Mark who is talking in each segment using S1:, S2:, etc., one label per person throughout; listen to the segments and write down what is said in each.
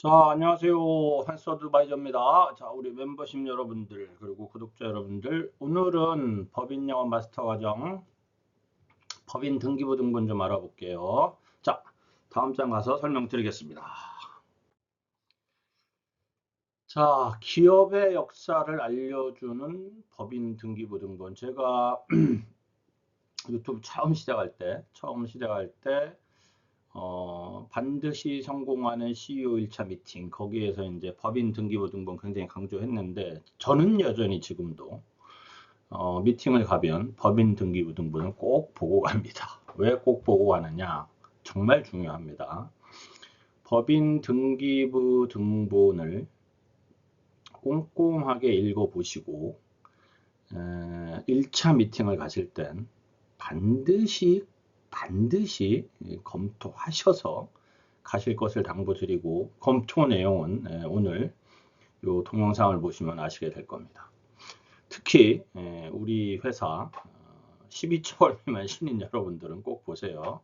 S1: 자, 안녕하세요. 한스 어드바이저입니다. 자, 우리 멤버십 여러분들, 그리고 구독자 여러분들, 오늘은 법인 영어 마스터 과정, 법인 등기부 등본 좀 알아볼게요. 자, 다음 장 가서 설명드리겠습니다. 자, 기업의 역사를 알려주는 법인 등기부 등본. 제가 유튜브 처음 시작할 때, 반드시 성공하는 CEO 1차 미팅, 거기에서 이제 법인 등기부 등본 굉장히 강조했는데, 저는 여전히 지금도, 미팅을 가면 법인 등기부 등본을 꼭 보고 갑니다. 왜 꼭 보고 가느냐? 정말 중요합니다. 법인 등기부 등본을 꼼꼼하게 읽어보시고, 1차 미팅을 가실 땐 반드시 검토하셔서 가실 것을 당부드리고, 검토 내용은 오늘 이 동영상을 보시면 아시게 될 겁니다. 특히 우리 회사 12개월 미만 신인 여러분들은 꼭 보세요.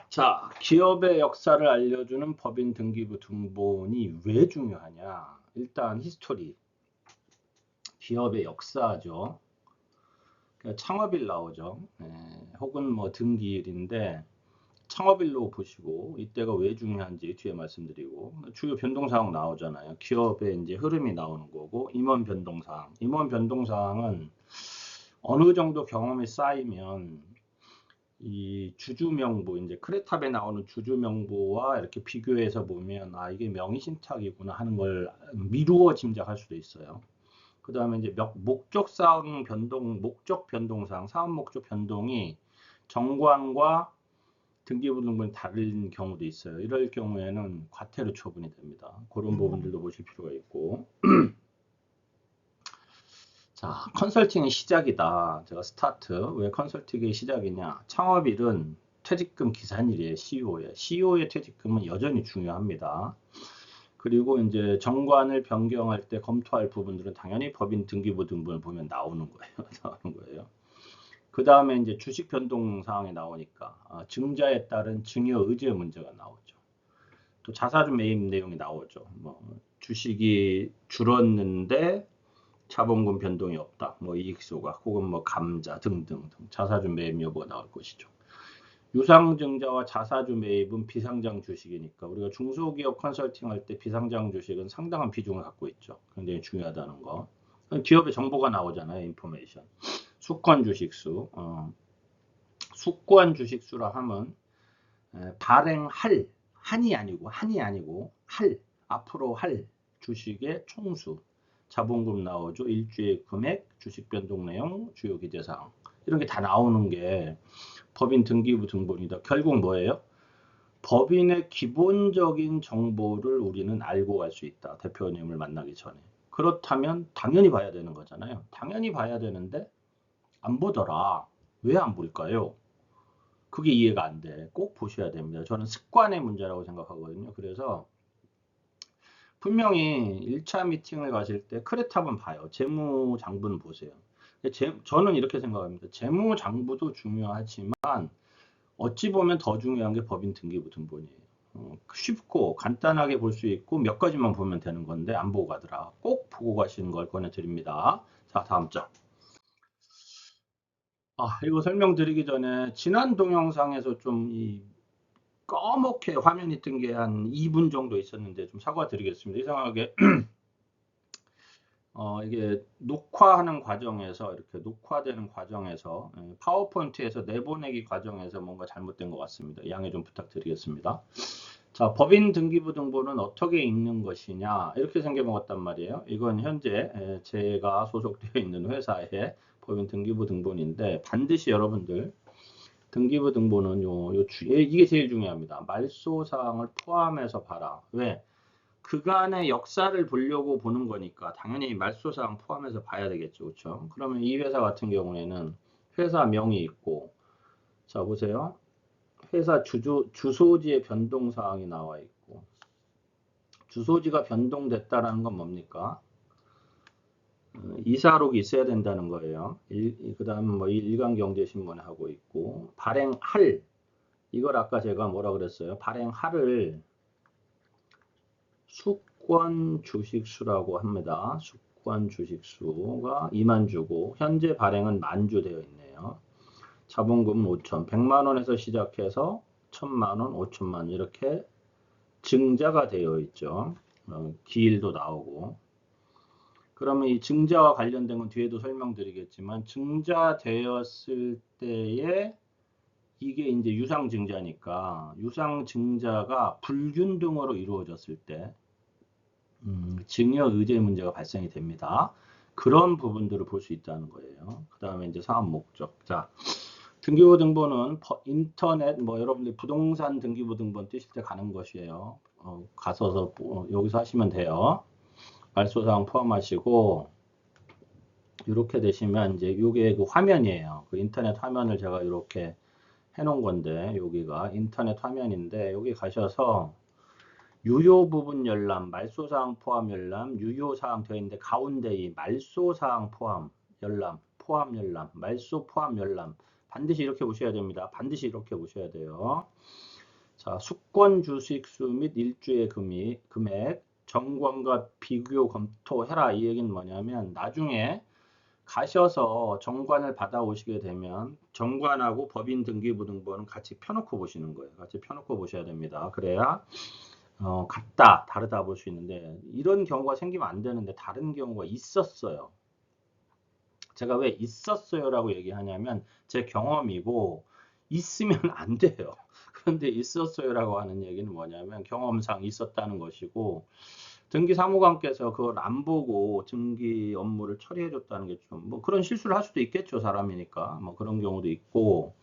S1: 자, 기업의 역사를 알려주는 법인 등기부 등본이 왜 중요하냐? 일단 히스토리, 기업의 역사죠. 창업일 나오죠. 혹은 뭐 등기일인데 창업일로 보시고 이때가 왜 중요한지 뒤에 말씀드리고, 주요 변동사항 나오잖아요. 기업의 이제 흐름이 나오는 거고, 임원 변동사항. 임원 변동사항은 어느 정도 경험이 쌓이면 이 주주명부, 이제 크레탑에 나오는 주주명부와 이렇게 비교해서 보면 아, 이게 명의신탁이구나 하는 걸 미루어 짐작할 수도 있어요. 그 다음에 이제 목적사항 변동, 목적 변동사항, 사업 목적 변동이 정관과 등기부 등본이 다른 경우도 있어요. 이럴 경우에는 과태료 처분이 됩니다. 그런 부분들도 보실 필요가 있고. 자, 컨설팅의 시작이다. 제가 스타트. 왜 컨설팅의 시작이냐? 창업일은 퇴직금 기산일이에요. CEO의. CEO의 퇴직금은 여전히 중요합니다. 그리고 이제 정관을 변경할 때 검토할 부분들은 당연히 법인 등기부 등본을 보면 나오는 거예요. 나오는 거예요. 그 다음에 이제 주식 변동 사항이 나오니까 증자에 따른 증여 의제 문제가 나오죠. 또 자사주 매입 내용이 나오죠. 뭐 주식이 줄었는데 자본금 변동이 없다. 뭐 이익소각 혹은 뭐 감자 등등 자사주 매입 여부가 나올 것이죠. 유상증자와 자사주 매입은 비상장 주식이니까 우리가 중소기업 컨설팅 할 때 비상장 주식은 상당한 비중을 갖고 있죠. 굉장히 중요하다는 거. 기업의 정보가 나오잖아요. 인포메이션. 수권 주식수. 수권 주식수라 하면 발행할 한이 아니고 앞으로 할 주식의 총수. 자본금 나오죠. 일주의 금액, 주식 변동 내용, 주요 기재사항. 이런 게 다 나오는 게 법인 등기부 등본이다. 결국 뭐예요? 법인의 기본적인 정보를 우리는 알고 갈 수 있다. 대표님을 만나기 전에. 그렇다면 당연히 봐야 되는 거잖아요. 당연히 봐야 되는데 안 보더라. 왜 안 볼까요? 그게 이해가 안 돼. 꼭 보셔야 됩니다. 저는 습관의 문제라고 생각하거든요. 그래서 분명히 1차 미팅을 가실 때 크레탑은 봐요. 재무장부는 보세요. 저는 이렇게 생각합니다. 재무장부도 중요하지만 어찌 보면 더 중요한 게 법인 등기부 등본이에요. 쉽고 간단하게 볼 수 있고 몇 가지만 보면 되는 건데 안 보고 가더라. 꼭 보고 가시는 걸 권해드립니다. 자, 다음 장. 이거 설명드리기 전에 지난 동영상에서 좀 꺼멓게 화면이 뜬 게 한 2분 정도 있었는데 좀 사과드리겠습니다. 이상하게 이게 녹화하는 과정에서 이렇게 녹화되는 과정에서 파워포인트에서 내보내기 과정에서 뭔가 잘못된 것 같습니다. 양해 좀 부탁드리겠습니다. 자, 법인 등기부 등본은 어떻게 읽는 것이냐 이렇게 생겨먹었단 말이에요. 이건 현재 제가 소속되어 있는 회사의 법인 등기부 등본인데 반드시 여러분들 등기부 등본은 이게 제일 중요합니다. 말소사항을 포함해서 봐라. 왜? 그간의 역사를 보려고 보는 거니까 당연히 말소사항 포함해서 봐야 되겠죠. 그렇죠? 그러면 이 회사 같은 경우에는 회사 명이 있고, 자 보세요. 회사 주소지의 변동사항이 나와 있고, 주소지가 변동됐다라는 건 뭡니까? 이사록이 있어야 된다는 거예요. 그 다음 뭐 일간경제신문에 하고 있고, 발행할, 이걸 아까 제가 뭐라 그랬어요? 발행할을 수권 주식수라고 합니다. 수권 주식수가 2만 주고 현재 발행은 10,000주 되어 있네요. 자본금은 5천, 100만 원에서 시작해서 1,000만 원, 5천만 원 이렇게 증자가 되어 있죠. 기일도 나오고. 그러면 이 증자와 관련된 건 뒤에도 설명드리겠지만 증자되었을 때에 이게 이제 유상증자니까 유상증자가 불균등으로 이루어졌을 때 증여의제 문제가 발생이 됩니다. 그런 부분들을 볼 수 있다는 거예요. 그 다음에 이제 사업 목적. 자, 등기부 등본은 인터넷 뭐 여러분들 부동산 등기부 등본 뜨실 때 가는 것이에요. 가서서 여기서 하시면 돼요. 말소사항 포함하시고 이렇게 되시면 이제 이게 그 화면이에요. 그 인터넷 화면을 제가 이렇게 해놓은 건데 여기가 인터넷 화면인데 여기 가셔서 유효 부분 열람, 말소사항 포함 열람, 유효사항 되어 있는데 가운데 이 말소사항 포함 열람, 포함 열람, 말소 포함 열람 반드시 이렇게 보셔야 됩니다. 반드시 이렇게 보셔야 돼요. 자, 수권 주식수 및 일주의 금액 정관과 비교 검토해라. 이 얘기는 뭐냐면 나중에 가셔서 정관을 받아오시게 되면 정관하고 법인 등기부 등본은 같이 펴놓고 보시는 거예요. 같이 펴놓고 보셔야 됩니다. 그래야 같다, 다르다 볼 수 있는데 이런 경우가 생기면 안 되는데 다른 경우가 있었어요. 제가 왜 있었어요라고 얘기하냐면 제 경험이고 있으면 안 돼요. 그런데 있었어요라고 하는 얘기는 뭐냐면 경험상 있었다는 것이고 등기사무관께서 그걸 안 보고 등기 업무를 처리해 줬다는 게 좀 뭐 그런 실수를 할 수도 있겠죠. 사람이니까. 뭐 그런 경우도 있고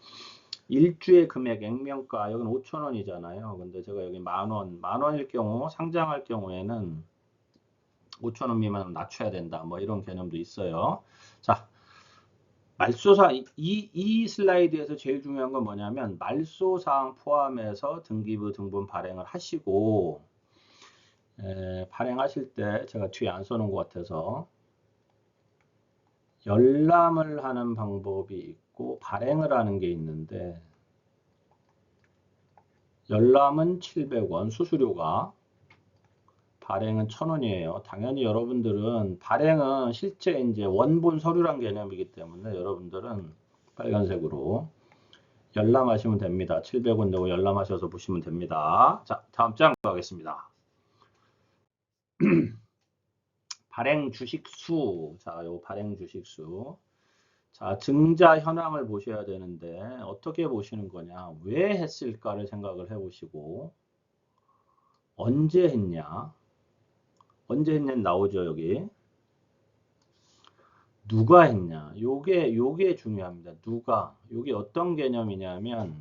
S1: 일주의 금액 액면가 여기는 5,000원이잖아요. 근데 제가 여기 만 원일 경우 상장할 경우에는 5,000원 미만 낮춰야 된다. 뭐 이런 개념도 있어요. 자, 말소사 이 슬라이드에서 제일 중요한 건 뭐냐면 말소사항 포함해서 등기부 등본 발행을 하시고 발행하실 때 제가 뒤에 안 써놓은 것 같아서 열람을 하는 방법이 있고 발행을 하는 게 있는데 열람은 700원 수수료가 발행은 1,000원이에요. 당연히 여러분들은 발행은 실제 이제 원본 서류란 개념이기 때문에 여러분들은 빨간색으로 열람하시면 됩니다. 700원 내고 열람하셔서 보시면 됩니다. 자, 다음 장 가겠습니다. 발행 주식수. 자, 요 발행 주식수. 자, 증자 현황을 보셔야 되는데 어떻게 보시는 거냐? 왜 했을까를 생각을 해보시고 언제 했냐? 언제 했냐는 나오죠, 여기. 누가 했냐? 요게 중요합니다. 누가. 요게 어떤 개념이냐면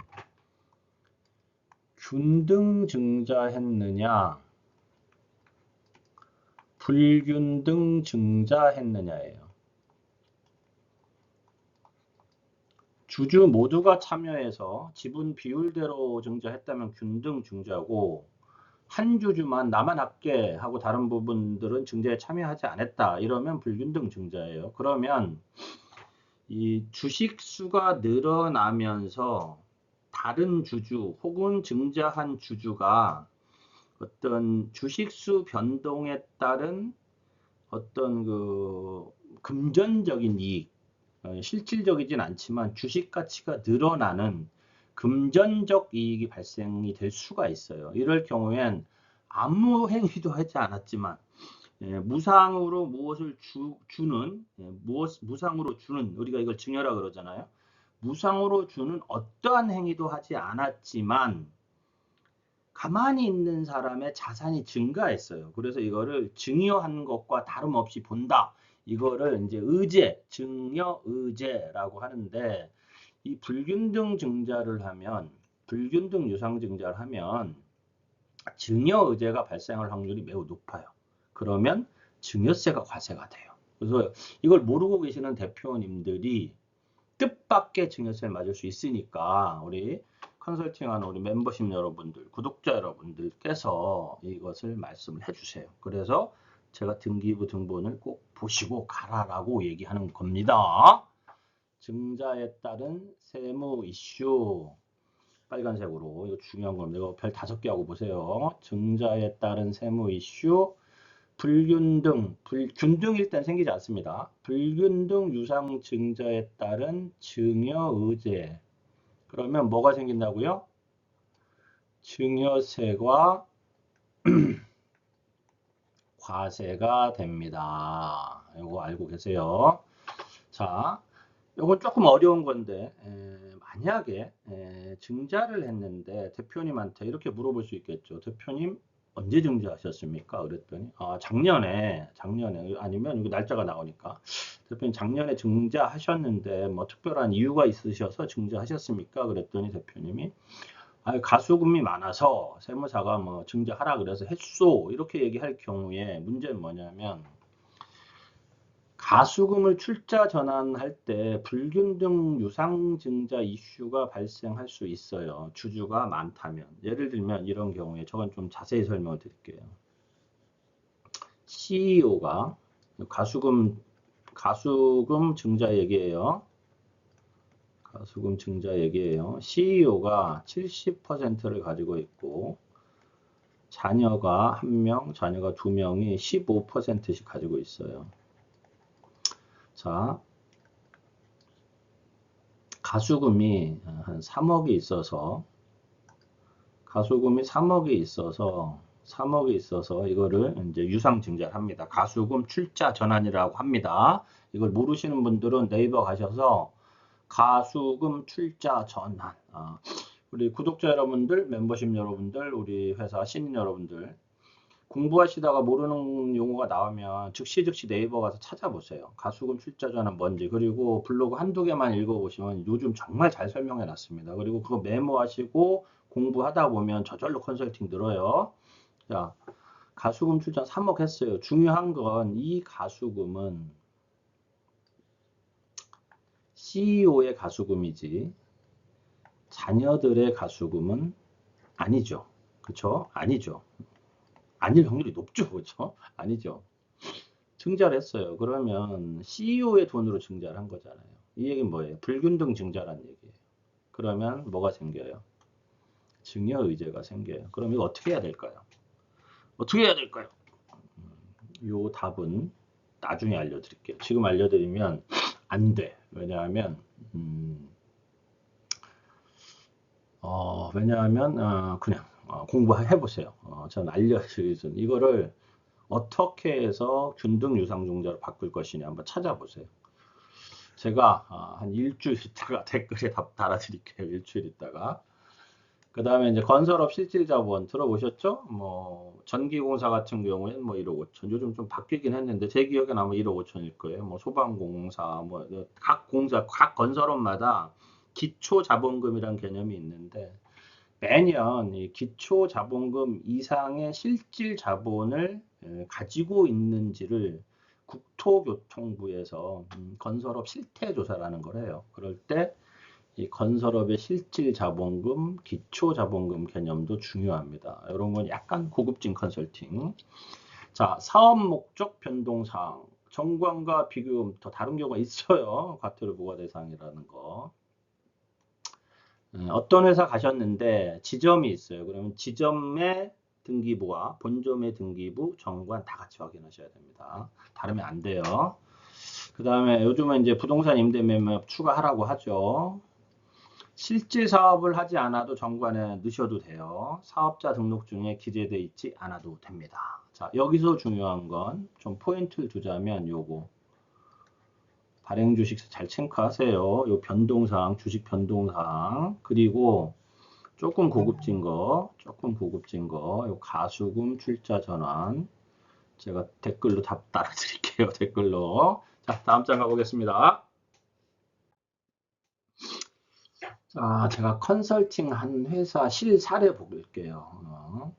S1: 균등 증자했느냐, 불균등 증자했느냐예요. 주주 모두가 참여해서 지분 비율대로 증자했다면 균등 증자고 한 주주만 나만 합계 하고 다른 부분들은 증자에 참여하지 않았다. 이러면 불균등 증자예요. 그러면 이 주식 수가 늘어나면서 다른 주주 혹은 증자한 주주가 어떤 주식수 변동에 따른 어떤 그 금전적인 이익, 실질적이진 않지만 주식 가치가 늘어나는 금전적 이익이 발생이 될 수가 있어요. 이럴 경우엔 아무 행위도 하지 않았지만 무상으로 무엇을 주는 무상으로 주는 우리가 이걸 증여라 그러잖아요. 무상으로 주는 어떠한 행위도 하지 않았지만 가만히 있는 사람의 자산이 증가했어요. 그래서 이거를 증여한 것과 다름없이 본다. 이거를 이제 의제, 증여 의제라고 하는데 이 불균등 증자를 하면 불균등 유상 증자를 하면 증여 의제가 발생할 확률이 매우 높아요. 그러면 증여세가 과세가 돼요. 그래서 이걸 모르고 계시는 대표님들이 뜻밖의 증여세를 맞을 수 있으니까 우리 컨설팅하는 우리 멤버십 여러분들, 구독자 여러분들께서 이것을 말씀을 해주세요. 그래서 제가 등기부 등본을 꼭 보시고 가라라고 얘기하는 겁니다. 증자에 따른 세무 이슈, 빨간색으로. 이거 중요한 겁니다. 이거 별 5개 하고 보세요. 증자에 따른 세무 이슈, 불균등, 균등일 땐 생기지 않습니다. 불균등 유상 증자에 따른 증여 의제. 그러면 뭐가 생긴다고요? 증여세가 과세가 됩니다. 이거 알고 계세요? 자, 이건 조금 어려운 건데 만약에 증자를 했는데 대표님한테 이렇게 물어볼 수 있겠죠. 대표님 언제 증자하셨습니까? 그랬더니 작년에 아니면 이거 날짜가 나오니까 대표님 작년에 증자하셨는데 뭐 특별한 이유가 있으셔서 증자하셨습니까? 그랬더니 대표님이 가수금이 많아서 세무사가 뭐 증자하라 그래서 했소 이렇게 얘기할 경우에 문제는 뭐냐면 가수금을 출자 전환할 때 불균등 유상증자 이슈가 발생할 수 있어요. 주주가 많다면. 예를 들면 이런 경우에 저건 좀 자세히 설명을 드릴게요. CEO가 가수금 증자 얘기예요. 가수금 증자 얘기예요. CEO가 70%를 가지고 있고 자녀가 1명, 자녀가 2명이 15%씩 가지고 있어요. 자, 가수금이 한 3억이 있어서 이거를 이제 유상증자를 합니다. 가수금 출자 전환이라고 합니다. 이걸 모르시는 분들은 네이버 가셔서 가수금 출자 전환. 우리 구독자 여러분들, 멤버십 여러분들, 우리 회사 신인 여러분들 공부하시다가 모르는 용어가 나오면 즉시 네이버 가서 찾아보세요. 가수금 출자 전환 뭔지. 그리고 블로그 한두 개만 읽어보시면 요즘 정말 잘 설명해 놨습니다. 그리고 그거 메모하시고 공부하다 보면 저절로 컨설팅 늘어요. 자, 가수금 출자 3억 했어요. 중요한 건 이 가수금은 CEO의 가수금이지 자녀들의 가수금은 아니죠. 그쵸? 아니죠. 아닐 확률이 높죠. 그쵸? 아니죠. 증자를 했어요. 그러면 CEO의 돈으로 증자를 한 거잖아요. 이 얘기는 뭐예요? 불균등 증자라는 얘기예요. 그러면 뭐가 생겨요? 증여 의제가 생겨요. 그럼 이거 어떻게 해야 될까요? 어떻게 해야 될까요? 요 답은 나중에 알려드릴게요. 지금 알려드리면 안 돼. 왜냐하면 그냥 공부해 보세요. 저는 알려드리겠습니다. 이거를 어떻게 해서 균등 유상증자로 바꿀 것이냐 한번 찾아보세요. 제가 한 일주일 있다가 댓글에 답 달아드릴게요. 일주일 있다가. 그 다음에 이제 건설업 실질자본 들어보셨죠? 뭐 전기공사 같은 경우에는 뭐 1억 5천. 요즘 좀 바뀌긴 했는데 제 기억에는 아마 1억 5천일 거예요. 뭐 소방공사, 뭐 각 공사, 각 건설업마다 기초자본금이란 개념이 있는데 매년 이 기초자본금 이상의 실질자본을 가지고 있는지를 국토교통부에서 건설업 실태조사라는 걸 해요. 그럴 때 이 건설업의 실질자본금, 기초자본금 개념도 중요합니다. 이런 건 약간 고급진 컨설팅. 자, 사업 목적 변동사항. 정관과 비교금 더 다른 경우가 있어요. 과태료 부과 대상이라는 거. 어떤 회사 가셨는데 지점이 있어요. 그러면 지점의 등기부와 본점의 등기부, 정관 다 같이 확인하셔야 됩니다. 다르면 안 돼요. 그 다음에 요즘은 이제 부동산 임대 매매 추가하라고 하죠. 실질 사업을 하지 않아도 정관에 넣으셔도 돼요. 사업자 등록증에 기재되어 있지 않아도 됩니다. 자, 여기서 중요한 건 좀 포인트를 두자면 요거. 발행 주식 잘 체크하세요. 요 변동사항, 주식 변동사항. 그리고 조금 고급진 거, 요 가수금 출자 전환. 제가 댓글로 답 달아드릴게요. 댓글로. 자, 다음 장 가보겠습니다. 자, 제가 컨설팅 한 회사 실사례 볼게요.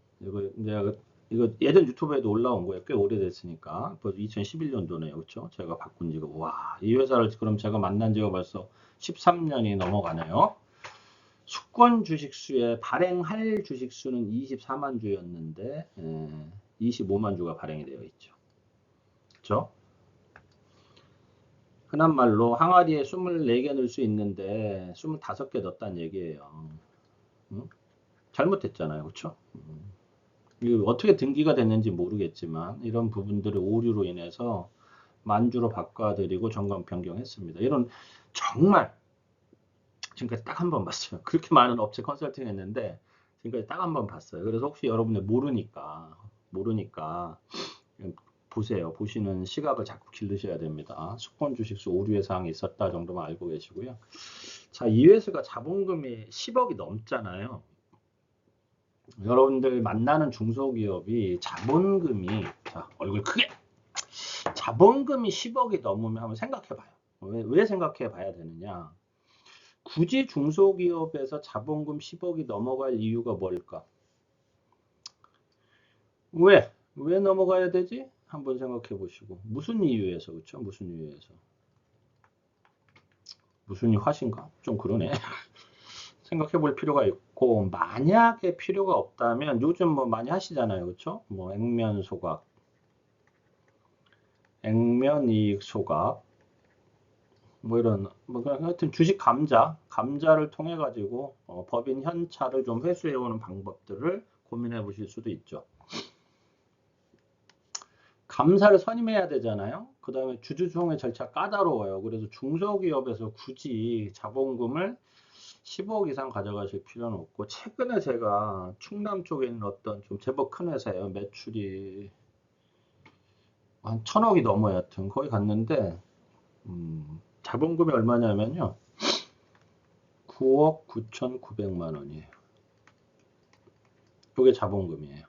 S1: 이거 예전 유튜브에도 올라온 거예요. 꽤 오래됐으니까. 벌써 2011년도네요. 그렇죠? 제가 바꾼 지가. 와, 이 회사를 그럼 제가 만난 지가 벌써 13년이 넘어가네요. 수권 주식수에 발행할 주식수는 24만 주였는데 25만 주가 발행이 되어 있죠. 그렇죠? 흔한 말로 항아리에 24개 넣을 수 있는데 25개 넣었다는 얘기예요. 잘못됐잖아요. 그렇죠? 이거 어떻게 등기가 됐는지 모르겠지만 이런 부분들의 오류로 인해서 만주로 바꿔드리고 점검 변경했습니다. 이런 정말 지금까지 딱 한 번 봤어요. 그렇게 많은 업체 컨설팅 했는데 지금까지 딱 한 번 봤어요. 그래서 혹시 여러분들 모르니까 보세요. 보시는 시각을 자꾸 기르셔야 됩니다. 수권 주식수 오류의 사항이 있었다 정도만 알고 계시고요. 자, 이회수가 자본금이 10억이 넘잖아요. 여러분들 만나는 중소기업이 자본금이, 자, 얼굴 크게, 자본금이 10억이 넘으면 한번 생각해 봐요. 왜 생각해 봐야 되느냐? 굳이 중소기업에서 자본금 10억이 넘어갈 이유가 뭘까? 왜 넘어가야 되지? 한번 생각해 보시고. 무슨 이유에서, 그쵸? 무슨 이유에서. 무슨 화신가? 좀 그러네. 생각해 볼 필요가 있고, 만약에 필요가 없다면 요즘 뭐 많이 하시잖아요. 그쵸? 뭐 액면 소각, 액면 이익 소각, 뭐 이런, 뭐 하여튼 주식 감자를 통해 가지고 법인 현찰을 좀 회수해 오는 방법들을 고민해 보실 수도 있죠. 감사를 선임해야 되잖아요. 그 다음에 주주총회 절차 까다로워요. 그래서 중소기업에서 굳이 자본금을 10억 이상 가져가실 필요는 없고, 최근에 제가 충남 쪽에 있는 어떤 좀 제법 큰 회사예요. 매출이 한 1000억이 넘어요. 하여튼 거기 갔는데 자본금이 얼마냐면요. 9억 9,900만 원이에요. 이게 자본금이에요.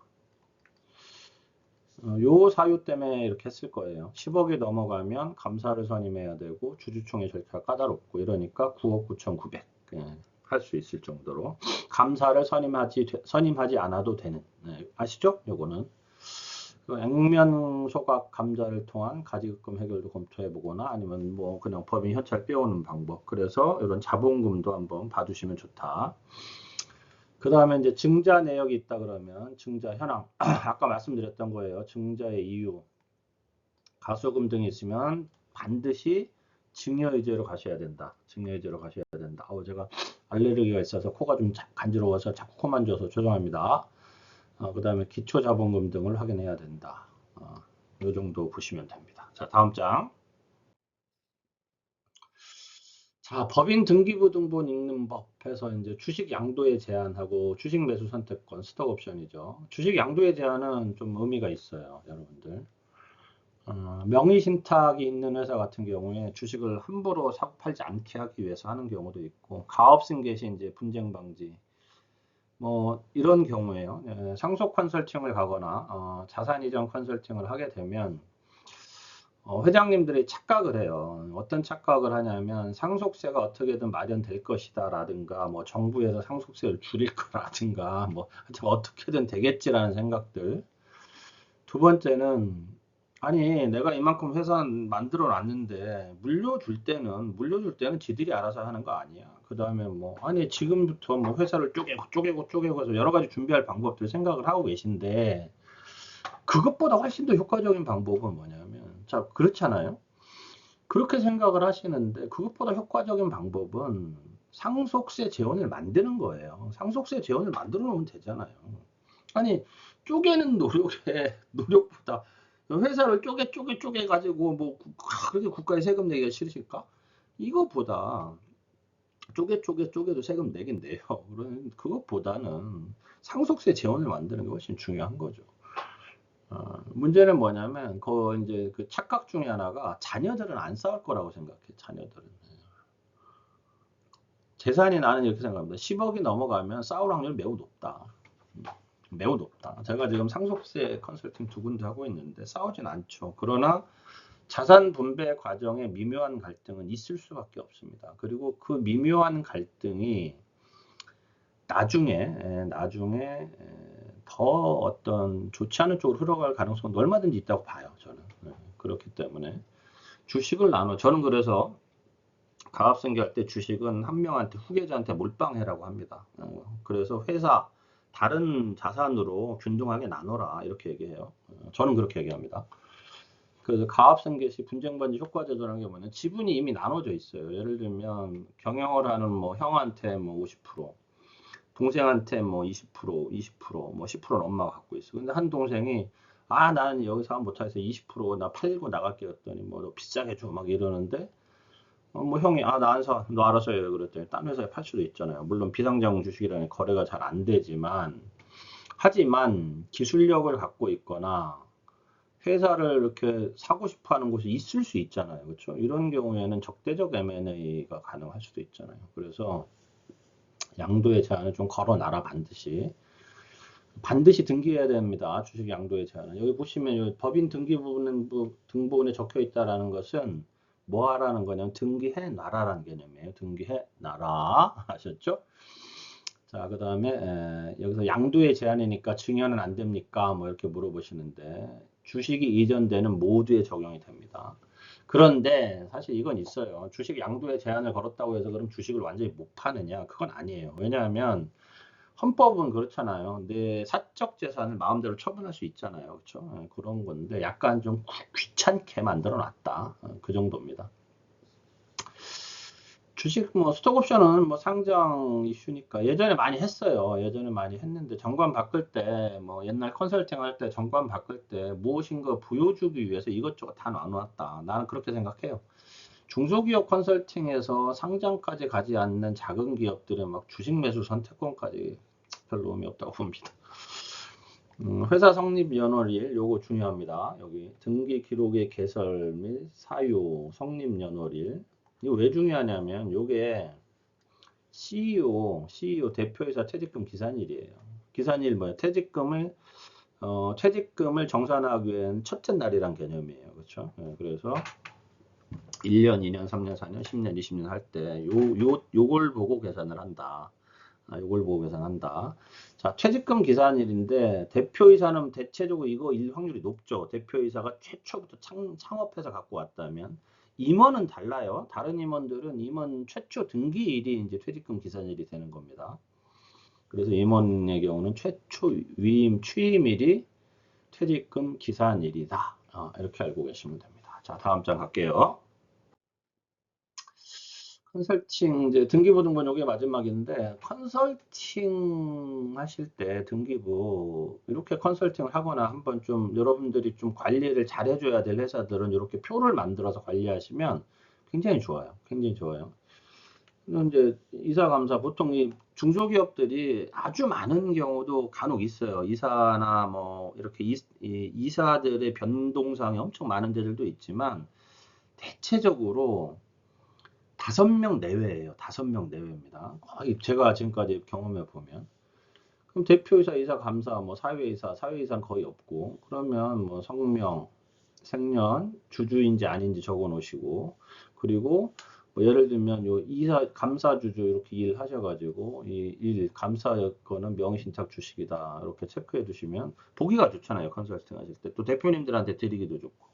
S1: 요 사유 때문에 이렇게 했을 거예요. 10억이 넘어가면 감사를 선임해야 되고 주주총회 절차가 까다롭고 이러니까 9억 9,900 할 수 있을 정도로 감사를 선임하지 않아도 되는, 네, 아시죠? 요거는 액면 소각 감자를 통한 가지급금 해결도 검토해 보거나 아니면 뭐 그냥 법인 현찰 빼오는 방법. 그래서 이런 자본금도 한번 봐주시면 좋다. 그 다음에 이제 증자 내역이 있다 그러면 증자 현황 아까 말씀드렸던 거예요. 증자의 이유, 가소금 등이 있으면 반드시 증여의제로 가셔야 된다. 증여의제로 가셔야 된다. 제가 알레르기가 있어서 코가 좀 간지러워서 자꾸 코만 져서 죄송합니다. 그 다음에 기초자본금 등을 확인해야 된다. 이 정도 보시면 됩니다. 자, 다음 장. 자, 법인 등기부등본 읽는 법 해서 이제 주식 양도의 제한하고 주식 매수 선택권, 스톡 옵션이죠. 주식 양도의 제한은 좀 의미가 있어요, 여러분들. 명의 신탁이 있는 회사 같은 경우에 주식을 함부로 사고 팔지 않게 하기 위해서 하는 경우도 있고, 가업승 개시 이제 분쟁 방지, 뭐 이런 경우에요. 상속 컨설팅을 가거나 자산 이전 컨설팅을 하게 되면 회장님들이 착각을 해요. 어떤 착각을 하냐면 상속세가 어떻게든 마련될 것이다 라든가 뭐 정부에서 상속세를 줄일 거라든가 뭐 어떻게든 되겠지라는 생각들. 두 번째는 아니 내가 이만큼 회사 만들어 놨는데 물려줄 때는 지들이 알아서 하는 거 아니야. 그 다음에 뭐 아니 지금부터 뭐 회사를 쪼개고 해서 여러 가지 준비할 방법들 생각을 하고 계신데 그것보다 훨씬 더 효과적인 방법은 뭐냐면, 자, 그렇잖아요. 그렇게 생각을 하시는데 그것보다 효과적인 방법은 상속세 재원을 만드는 거예요. 상속세 재원을 만들어 놓으면 되잖아요. 아니, 쪼개는 노력보다 회사를 쪼개 가지고 뭐 그렇게 국가에 세금 내기가 싫으실까? 이거보다 쪼개도 세금 내긴 내요. 그것보다는 상속세 재원을 만드는 게 훨씬 중요한 거죠. 문제는 뭐냐면, 이제 그 착각 중에 하나가 자녀들은 안 싸울 거라고 생각해, 자녀들은. 재산이 나는 이렇게 생각합니다. 10억이 넘어가면 싸울 확률이 매우 높다. 매우 높다. 제가 지금 상속세 컨설팅 두 군데 하고 있는데 싸우진 않죠. 그러나 자산 분배 과정에 미묘한 갈등은 있을 수밖에 없습니다. 그리고 그 미묘한 갈등이 나중에 더 어떤 좋지 않은 쪽으로 흘러갈 가능성은 얼마든지 있다고 봐요, 저는. 그렇기 때문에 저는 그래서 가압승계할 때 주식은 한 명한테 후계자한테 몰빵해라고 합니다. 그래서 회사 다른 자산으로 균등하게 나눠라 이렇게 얘기해요. 저는 그렇게 얘기합니다. 그래서 가압승계 시 분쟁반지 효과 제도라는 게 뭐냐면 지분이 이미 나눠져 있어요. 예를 들면 경영을 하는 뭐 형한테 뭐 50%, 동생한테 뭐 20%, 뭐 10%는 엄마가 갖고 있어. 근데 한 동생이 아, 나는 여기 사업 못하겠어. 20% 나 팔고 나갈게 했더니 뭐 너 비싸게 줘 막 이러는데 뭐 형이 아, 나 안 사. 너 알아서 해. 그랬더니 딴 회사에 팔 수도 있잖아요. 물론 비상장 주식이라는 거래가 잘 안 되지만 하지만 기술력을 갖고 있거나 회사를 이렇게 사고 싶어 하는 곳이 있을 수 있잖아요. 그렇죠? 이런 경우에는 적대적 M&A가 가능할 수도 있잖아요. 그래서 양도의 제한을 좀 걸어놔라 반드시 등기해야 됩니다. 주식 양도의 제한은. 여기 보시면 여기 법인 등기 부분 등본에 적혀 있다라는 것은 뭐 하라는 거냐면 등기해 놔라라는 개념이에요. 등기해 놔라 하셨죠? 자, 그 다음에 여기서 양도의 제한이니까 증여는 안 됩니까? 뭐 이렇게 물어보시는데 주식이 이전되는 모두에 적용이 됩니다. 그런데 사실 이건 있어요. 주식 양도의 제한을 걸었다고 해서 그럼 주식을 완전히 못 파느냐? 그건 아니에요. 왜냐하면 헌법은 그렇잖아요. 내 사적 재산을 마음대로 처분할 수 있잖아요. 그렇죠? 그런 건데 약간 좀 귀찮게 만들어 놨다. 그 정도입니다. 주식 뭐 스톡옵션은 뭐 상장 이슈니까 예전에 많이 했어요. 예전에 많이 했는데 정관 바꿀 때 뭐 옛날 컨설팅 할 때 정관 바꿀 때 무엇인가 보여주기 위해서 이것저것 다 나눠놨다. 나는 그렇게 생각해요. 중소기업 컨설팅에서 상장까지 가지 않는 작은 기업들은 막 주식 매수 선택권까지 별로 의미 없다고 봅니다. 회사 성립 연월일 요거 중요합니다. 여기 등기 기록의 개설 및 사유 성립 연월일 이거 왜 중요하냐면 요게 CEO 대표이사 퇴직금 기산일이에요. 기산일 뭐야? 퇴직금을 정산하기 위한 첫째 날이란 개념이에요. 그렇죠? 그래서 1년, 2년, 3년, 4년, 10년, 20년 할 때 요걸 보고 계산을 한다. 요걸 보고 계산한다. 자, 퇴직금 기산일인데 대표이사는 대체적으로 이거 일 확률이 높죠. 대표이사가 최초부터 창업해서 갖고 왔다면 임원은 달라요. 다른 임원들은 임원 최초 등기일이 이제 퇴직금 기산일이 되는 겁니다. 그래서 임원의 경우는 최초 위임 취임일이 퇴직금 기산일이다. 이렇게 알고 계시면 됩니다. 자, 다음 장 갈게요. 컨설팅 이제 등기부 등본 요게 마지막인데 컨설팅 하실 때 등기부 이렇게 컨설팅을 하거나 한번 좀 여러분들이 좀 관리를 잘 해줘야 될 회사들은 이렇게 표를 만들어서 관리하시면 굉장히 좋아요. 굉장히 좋아요. 이제 이사 감사 보통 이 중소기업들이 아주 많은 경우도 간혹 있어요. 이사나 뭐 이렇게 이사들의 변동사항이 엄청 많은 데들도 있지만 대체적으로 5명 내외예요. 5명 내외입니다. 거의 제가 지금까지 경험해 보면. 그럼 대표이사, 이사, 감사, 뭐 사회이사는 거의 없고, 그러면 뭐 성명, 생년, 주주인지 아닌지 적어 놓으시고, 그리고 뭐 예를 들면 요 감사 주주 이렇게 일 하셔가지고, 감사 거는 명의신탁 주식이다. 이렇게 체크해 두시면 보기가 좋잖아요. 컨설팅 하실 때. 또 대표님들한테 드리기도 좋고.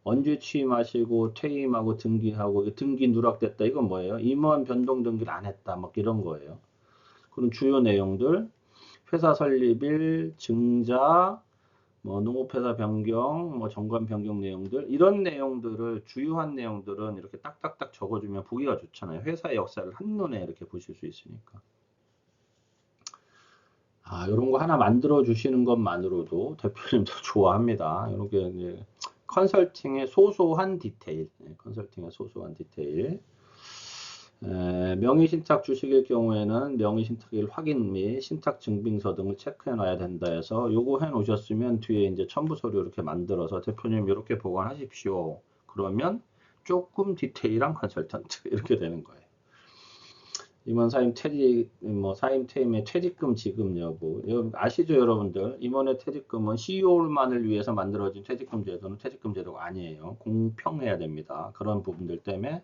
S1: 언제 취임하시고 퇴임하고 등기하고 등기 누락됐다 이건 뭐예요? 임원 변동 등기를 안 했다 막 이런 거예요. 그런 주요 내용들 회사 설립일 증자 뭐 농업회사 변경 뭐 정관 변경 내용들 이런 내용들을 주요한 내용들은 이렇게 딱딱딱 적어주면 보기가 좋잖아요. 회사의 역사를 한눈에 이렇게 보실 수 있으니까. 이런 거 하나 만들어 주시는 것만으로도 대표님도 좋아합니다. 이렇게 이제 컨설팅의 소소한 디테일, 컨설팅의 소소한 디테일. 명의신탁 주식일 경우에는 명의신탁일 확인 및 신탁증빙서 등을 체크해 놔야 된다 해서 요거 해 놓으셨으면 뒤에 이제 첨부 서류 이렇게 만들어서 대표님 이렇게 보관하십시오. 그러면 조금 디테일한 컨설턴트 이렇게 되는 거예요. 임원 사임 퇴임의 퇴직금 지급 여부. 아시죠, 여러분들? 임원의 퇴직금은 CEO만을 위해서 만들어진 퇴직금 제도는 퇴직금 제도가 아니에요. 공평해야 됩니다. 그런 부분들 때문에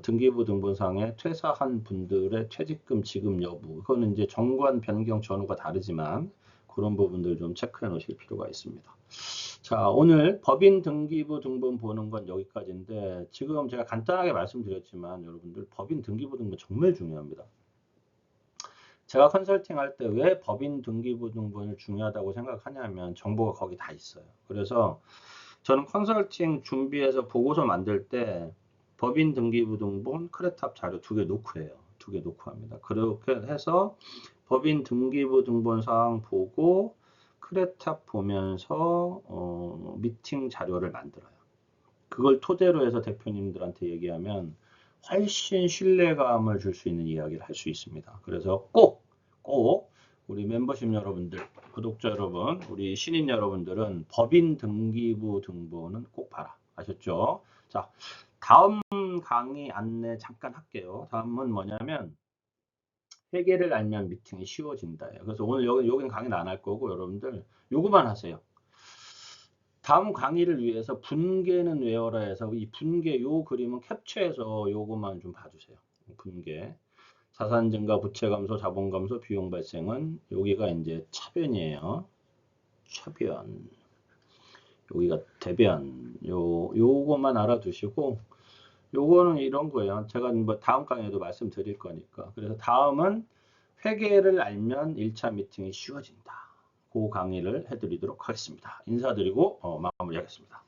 S1: 등기부 등본상에 퇴사한 분들의 퇴직금 지급 여부. 그거는 이제 정관 변경 전후가 다르지만 그런 부분들 좀 체크해 놓으실 필요가 있습니다. 자, 오늘 법인 등기부 등본 보는 건 여기까지인데 지금 제가 간단하게 말씀드렸지만 여러분들 법인 등기부 등본 정말 중요합니다. 제가 컨설팅 할 때 왜 법인 등기부 등본을 중요하다고 생각하냐면 정보가 거기 다 있어요. 그래서 저는 컨설팅 준비해서 보고서 만들 때 법인 등기부 등본, 크레탑 자료 2개 놓고 해요. 두 개 놓고 합니다. 그렇게 해서 법인 등기부 등본 사항 보고 크레탑 보면서 미팅 자료를 만들어요. 그걸 토대로 해서 대표님들한테 얘기하면 훨씬 신뢰감을 줄 수 있는 이야기를 할 수 있습니다. 그래서 꼭 우리 멤버십 여러분들, 구독자 여러분, 우리 신인 여러분들은 법인 등기부 등본은 꼭 봐라. 아셨죠? 자, 다음 강의 안내 잠깐 할게요. 다음은 뭐냐면 회계를 알면 미팅이 쉬워진다. 그래서 오늘 여기는 강의는 안 할 거고 여러분들 요거만 하세요. 다음 강의를 위해서 분계는 외워라 해서 이 분계 요 그림은 캡처해서 요거만 좀 봐주세요. 분계. 자산 증가, 부채 감소, 자본 감소, 비용 발생은 여기가 이제 차변이에요. 차변. 여기가 대변. 요거만 알아두시고 요거는 이런 거예요. 제가 뭐 다음 강의에도 말씀드릴 거니까. 그래서 다음은 회계를 알면 1차 미팅이 쉬워진다. 그 강의를 해드리도록 하겠습니다. 인사드리고 마무리하겠습니다.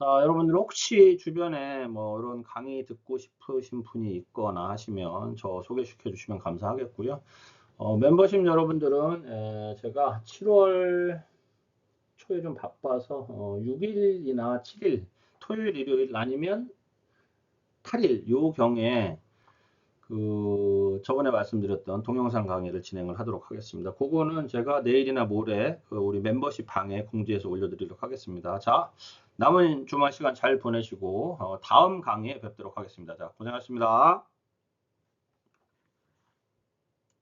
S1: 자, 여러분들 혹시 주변에 뭐 이런 강의 듣고 싶으신 분이 있거나 하시면 저 소개시켜 주시면 감사하겠고요. 멤버십 여러분들은 제가 7월 초에 좀 바빠서 6일이나 7일 토요일 일요일 아니면 8일 요 경에 그 저번에 말씀드렸던 동영상 강의를 진행을 하도록 하겠습니다. 그거는 제가 내일이나 모레 그 우리 멤버십 방에 공지해서 올려드리도록 하겠습니다. 자, 남은 주말 시간 잘 보내시고 다음 강의에 뵙도록 하겠습니다. 자, 고생하셨습니다.